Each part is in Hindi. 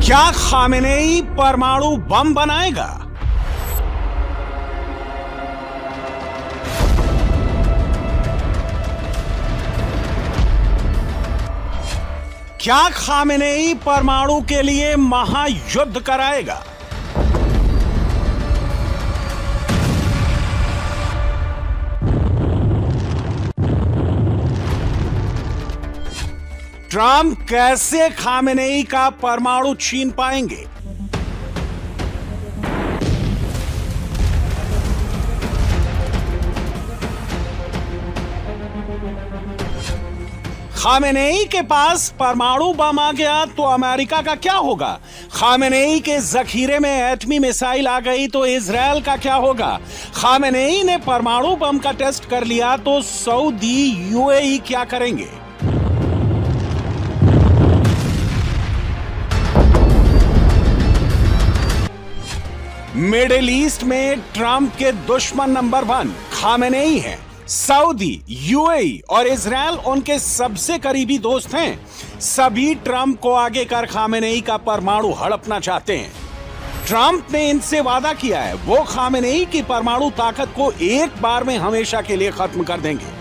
क्या खामेनेई परमाणु बम बनाएगा? क्या खामेनेई परमाणु के लिए महायुद्ध कराएगा? ट्रंप कैसे खामेनेई का परमाणु छीन पाएंगे? खामेनेई के पास परमाणु बम आ गया तो अमेरिका का क्या होगा? खामेनेई के जखीरे में एटमी मिसाइल आ गई तो इजराइल का क्या होगा? खामेनेई ने परमाणु बम का टेस्ट कर लिया तो सऊदी यूएई क्या करेंगे? मिडिल ईस्ट में ट्रंप के दुश्मन नंबर 1 खामेनेई हैं। सऊदी, यूएई और इजराइल उनके सबसे करीबी दोस्त हैं। सभी ट्रंप को आगे कर खामेनेई का परमाणु हड़पना चाहते हैं। ट्रंप ने इनसे वादा किया है वो खामेनेई की परमाणु ताकत को एक बार में हमेशा के लिए खत्म कर देंगे।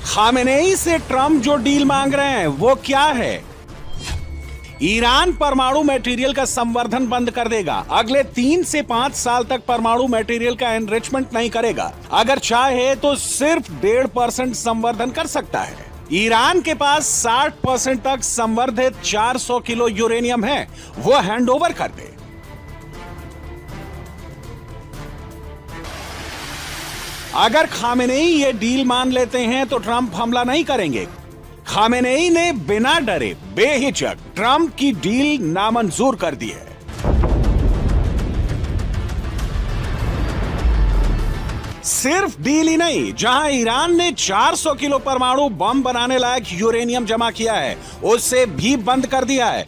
खामेनेई से ट्रंप जो डील मांग रहे हैं वो क्या है? ईरान परमाणु मटेरियल का संवर्धन बंद कर देगा। अगले 3 से 5 साल तक परमाणु मटेरियल का एनरिचमेंट नहीं करेगा। अगर चाहे तो सिर्फ 1.5% संवर्धन कर सकता है। ईरान के पास 60% तक संवर्धित 400 किलो यूरेनियम है, वो हैंडओवर कर दे। अगर खामेनेई ये डील मान लेते हैं तो ट्रंप हमला नहीं करेंगे। खामेनेई ने बिना डरे बेहिचक ट्रंप की डील नामंजूर कर दी है। सिर्फ डील ही नहीं, जहां ईरान ने 400 किलो परमाणु बम बनाने लायक यूरेनियम जमा किया है उसे भी बंद कर दिया है।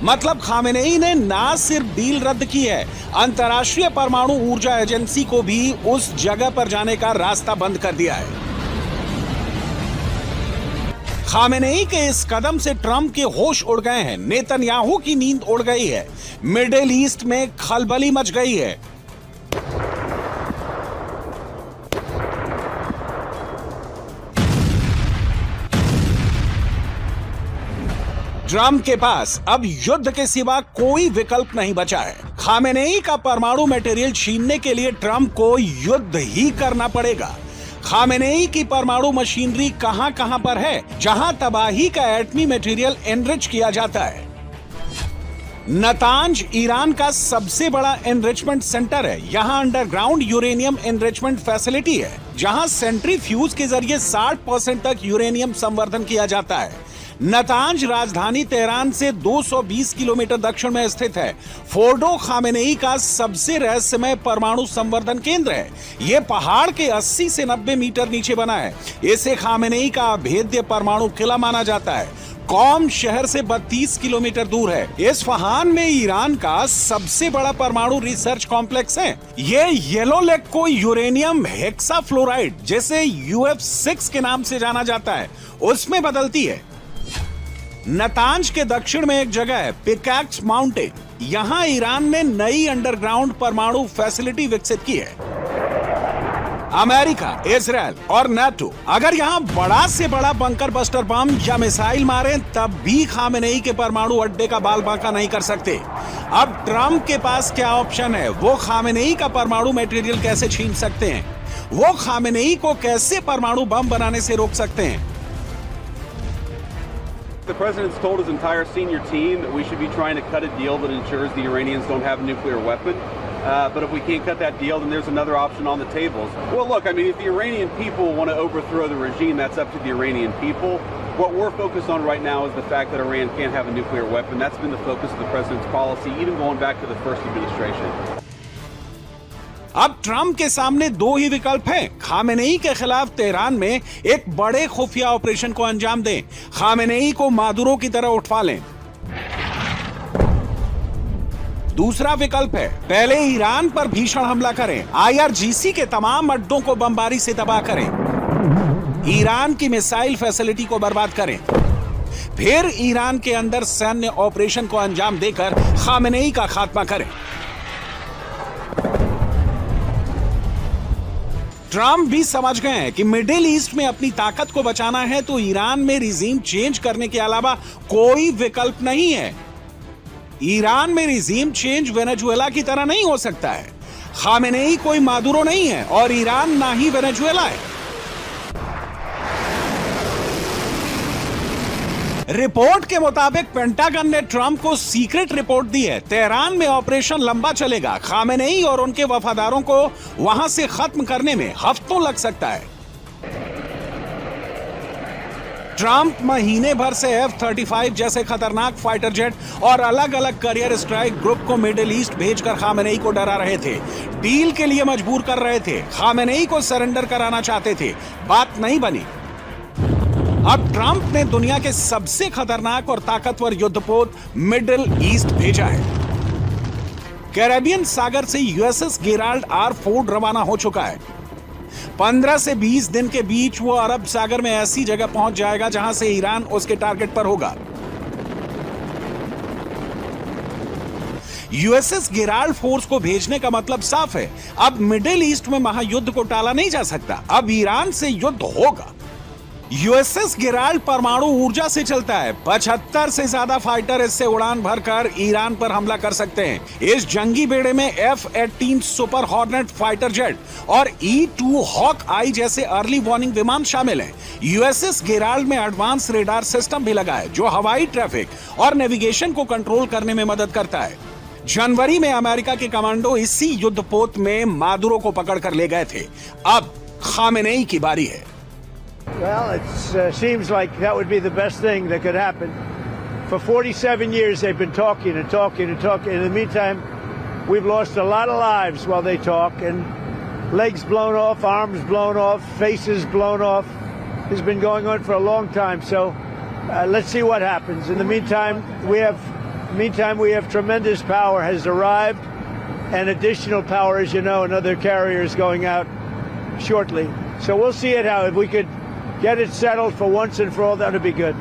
मतलब खामेनेई ने ना सिर्फ डील रद्द की है, अंतर्राष्ट्रीय परमाणु ऊर्जा एजेंसी को भी उस जगह पर जाने का रास्ता बंद कर दिया है। खामेनेई के इस कदम से ट्रंप के होश उड़ गए हैं, नेतन्याहू की नींद उड़ गई है, मिडिल ईस्ट में खलबली मच गई है। ट्रंप के पास अब युद्ध के सिवा कोई विकल्प नहीं बचा है। खामेनेई का परमाणु मटेरियल छीनने के लिए ट्रंप को युद्ध ही करना पड़ेगा। खामेनेई की परमाणु मशीनरी कहां कहां पर है जहां तबाही का एटमी मटेरियल एनरिच किया जाता है। नतांज ईरान का सबसे बड़ा एनरिचमेंट सेंटर है। यहां अंडरग्राउंड यूरेनियम एनरिचमेंट फैसिलिटी है, जहां सेंट्रीफ्यूज के जरिए 60% तक यूरेनियम संवर्धन किया जाता है। नतांज राजधानी तेहरान से 220 किलोमीटर दक्षिण में स्थित है। फोर्डो खामेनेई का सबसे रहस्यमय परमाणु संवर्धन केंद्र है। यह पहाड़ के 80 से 90 मीटर नीचे बना है। इसे खामेनेई का अभेद्य परमाणु किला माना जाता है। कौम शहर से 32 किलोमीटर दूर है। इस्फहान में ईरान का सबसे बड़ा परमाणु रिसर्च कॉम्प्लेक्स है। ये येलो लेक को यूरेनियम हेक्साफ्लोराइड, जैसे UF6 के नाम से जाना जाता है, उसमें बदलती है। नतांज के दक्षिण में एक जगह है पिकैक्स माउंटेन। यहां ईरान ने नई अंडरग्राउंड परमाणु फैसिलिटी विकसित की है। अमेरिका, इजराइल और नाटो अगर यहां बड़ा से बड़ा बंकर बस्टर बम या मिसाइल मारे तब भी खामेनेई के परमाणु अड्डे का बाल बांका नहीं कर सकते। अब ट्रंप के पास क्या ऑप्शन है? वो खामेनेई का परमाणु मटेरियल कैसे छीन सकते हैं? वो खामेनेई को कैसे परमाणु बम बनाने से रोक सकते हैं? The president's told his entire senior team that we should be trying to cut a deal that ensures the Iranians don't have a nuclear weapon. But if we can't cut that deal, then there's another option on the table. Well, look, I mean, if the Iranian people want to overthrow the regime, that's up to the Iranian people. What we're focused on right now is the fact that Iran can't have a nuclear weapon. That's been the focus of the president's policy, even going back to the first administration. अब ट्रंप के सामने दो ही विकल्प हैं। खामेनेई के खिलाफ तेहरान में एक बड़े खुफिया ऑपरेशन को अंजाम दें, खामेनेई को मादुरो की तरह उठवा लें। दूसरा विकल्प है पहले ईरान पर भीषण हमला करें, IRGC के तमाम अड्डों को बमबारी से तबाह करें, ईरान की मिसाइल फैसिलिटी को बर्बाद करें, फिर ईरान के अंदर सैन्य ऑपरेशन को अंजाम देकर खामेनेई का खात्मा करें। ट्रंप भी समझ गए हैं कि मिडिल ईस्ट में अपनी ताकत को बचाना है तो ईरान में रिजीम चेंज करने के अलावा कोई विकल्प नहीं है। ईरान में रिजीम चेंज वेनेजुएला की तरह नहीं हो सकता है। खामेनेई कोई मादुरो नहीं है और ईरान ना ही वेनेजुएला है। रिपोर्ट के मुताबिक पेंटागन ने ट्रंप को सीक्रेट रिपोर्ट दी है। तेहरान में ऑपरेशन लंबा चलेगा। खामेनेई और उनके वफादारों को वहां से खत्म करने में हफ्तों लग सकता है। ट्रंप महीने भर से F-35 जैसे खतरनाक फाइटर जेट और अलग अलग करियर स्ट्राइक ग्रुप को मिडिल ईस्ट भेजकर खामेनेई को डरा रहे थे, डील के लिए मजबूर कर रहे थे, खामेनेई को सरेंडर कराना चाहते थे। बात नहीं बनी। अब ट्रंप ने दुनिया के सबसे खतरनाक और ताकतवर युद्धपोत मिडिल ईस्ट भेजा है। कैरेबियन सागर से USS गेराल्ड R. फोर्ड रवाना हो चुका है। 15 से 20 दिन के बीच वो अरब सागर में ऐसी जगह पहुंच जाएगा जहां से ईरान उसके टारगेट पर होगा। USS गेराल्ड फोर्स को भेजने का मतलब साफ है, अब मिडिल ईस्ट में महायुद्ध को टाला नहीं जा सकता। अब ईरान से युद्ध होगा। USS गेराल्ड परमाणु ऊर्जा से चलता है। 75 से ज्यादा फाइटर इससे उड़ान भरकर ईरान पर हमला कर सकते हैं। इस जंगी बेड़े में F-18 super hornet fighter jet और E-2 हॉक आई जैसे अर्ली वार्निंग विमान शामिल हैं। USS गेराल्ड में एडवांस रेडार सिस्टम भी लगा है जो हवाई ट्रैफिक और नेविगेशन को कंट्रोल करने में मदद करता है। जनवरी में अमेरिका के कमांडो इसी युद्धपोत में मादुरो को पकड़कर ले गए थे। अब खामेनेई की बारी है। Well, it seems like that would be the best thing that could happen. For 47 years they've been talking and talking and talking. In the meantime, we've lost a lot of lives while they talk, and legs blown off, arms blown off, faces blown off. It's been going on for a long time, so let's see what happens. In the meantime, we have tremendous power has arrived, and additional power, as you know, another carrier is going out shortly. So we'll see it how if we could get it settled for once and for all, that would be good.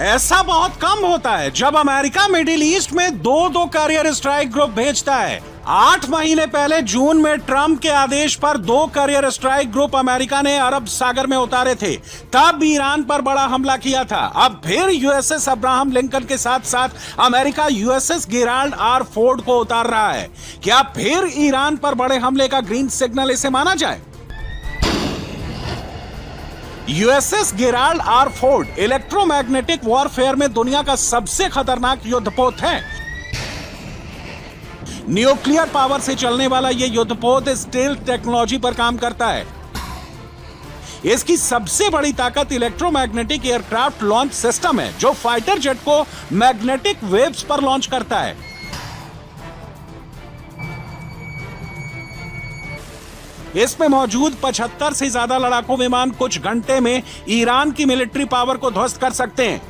ऐसा बहुत कम होता है जब अमेरिका मिडिल ईस्ट में दो करियर स्ट्राइक ग्रुप भेजता है। 8 महीने पहले जून में ट्रंप के आदेश पर 2 करियर स्ट्राइक ग्रुप अमेरिका ने अरब सागर में उतारे थे। तब ईरान पर बड़ा हमला किया था। अब फिर USS अब्राहम लिंकन के साथ साथ America USS Gerald R. Ford को उतार रहा है। क्या फिर ईरान पर बड़े हमले का ग्रीन सिग्नल इसे माना जाए? USS Gerald R. Ford electromagnetic warfare में दुनिया का सबसे खतरनाक युद्धपोत है। न्यूक्लियर पावर से चलने वाला यह युद्धपोत स्टील्थ टेक्नोलॉजी पर काम करता है। इसकी सबसे बड़ी ताकत इलेक्ट्रोमैग्नेटिक एयरक्राफ्ट लॉन्च सिस्टम है जो फाइटर जेट को मैग्नेटिक वेव्स पर लॉन्च करता है। इसमें मौजूद 75 से ज्यादा लड़ाकू विमान कुछ घंटे में ईरान की मिलिट्री पावर को ध्वस्त कर सकते हैं।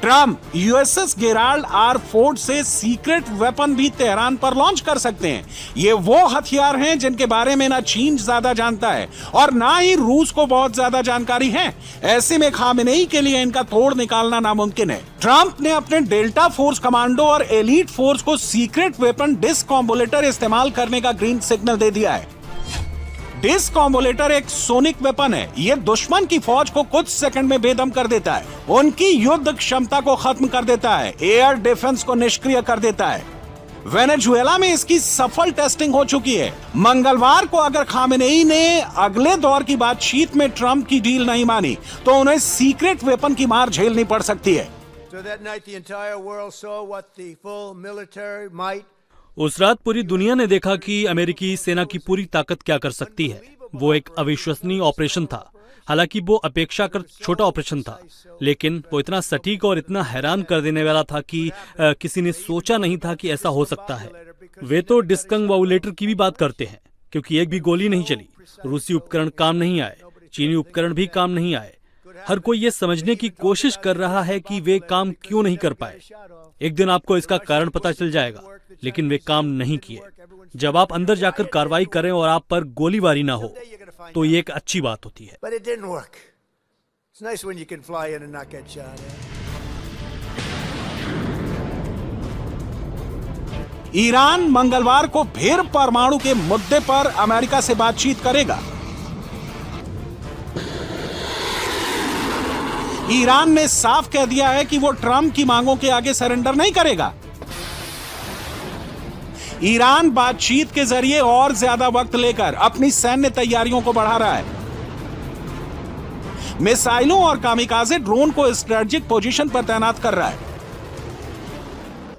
Trump USS Gerald R. Ford से सीक्रेट वेपन भी तेहरान पर लॉन्च कर सकते हैं। ये वो हथियार हैं जिनके बारे में ना चीन ज्यादा जानता है और ना ही रूस को बहुत ज्यादा जानकारी है। ऐसे में खामेनेई के लिए इनका तोड़ निकालना नामुमकिन है। ट्रंप ने अपने डेल्टा फोर्स कमांडो और एलीट फोर्स को सीक्रेट वेपन डिस्कॉम्बुलेटर इस्तेमाल करने का ग्रीन सिग्नल दे दिया है। डिस्कॉम्बुलेटर एक सोनिक वेपन है। यह दुश्मन की फौज को कुछ सेकंड में बेदम कर देता है, उनकी युद्ध क्षमता को खत्म कर देता है, एयर डिफेंस को निष्क्रिय कर देता है। वेनेजुएला में इसकी सफल टेस्टिंग हो चुकी है। मंगलवार को अगर खामेनेई ने अगले दौर की बातचीत में ट्रंप की डील नहीं मानी तो उन्हें सीक्रेट वेपन की मार झेलनी पड़ सकती है। उस रात पूरी दुनिया ने देखा कि अमेरिकी सेना की पूरी ताकत क्या कर सकती है। वो एक अविश्वसनीय ऑपरेशन था। हालांकि वो अपेक्षाकृत छोटा ऑपरेशन था, लेकिन वो इतना सटीक और इतना हैरान कर देने वाला था कि किसी ने सोचा नहीं था कि ऐसा हो सकता है। वे तो डिस्कंवाउलेटर की भी बात करते हैं, क्योंकि एक भी गोली नहीं चली, रूसी उपकरण काम नहीं आए, चीनी उपकरण भी काम नहीं आए। हर कोई ये समझने की कोशिश कर रहा है कि वे काम क्यों नहीं कर पाए। एक दिन आपको इसका कारण पता चल जाएगा, लेकिन वे काम नहीं किए। जब आप अंदर जाकर कार्रवाई करें और आप पर गोलीबारी ना हो, तो ये एक अच्छी बात होती है। But it didn't work. It's nice when you can fly in and not get shot at. Iran मंगलवार को फिर परमाणु के मुद्दे पर अमेरिका से बातचीत करेगा। ईरान ने साफ कह दिया है कि वो ट्रंप की मांगों के आगे सरेंडर नहीं करेगा। ईरान बातचीत के जरिए और ज्यादा वक्त लेकर अपनी सैन्य तैयारियों को बढ़ा रहा है। मिसाइलों और कामिकाजे ड्रोन को स्ट्रेटेजिक पोजीशन पर तैनात कर रहा है।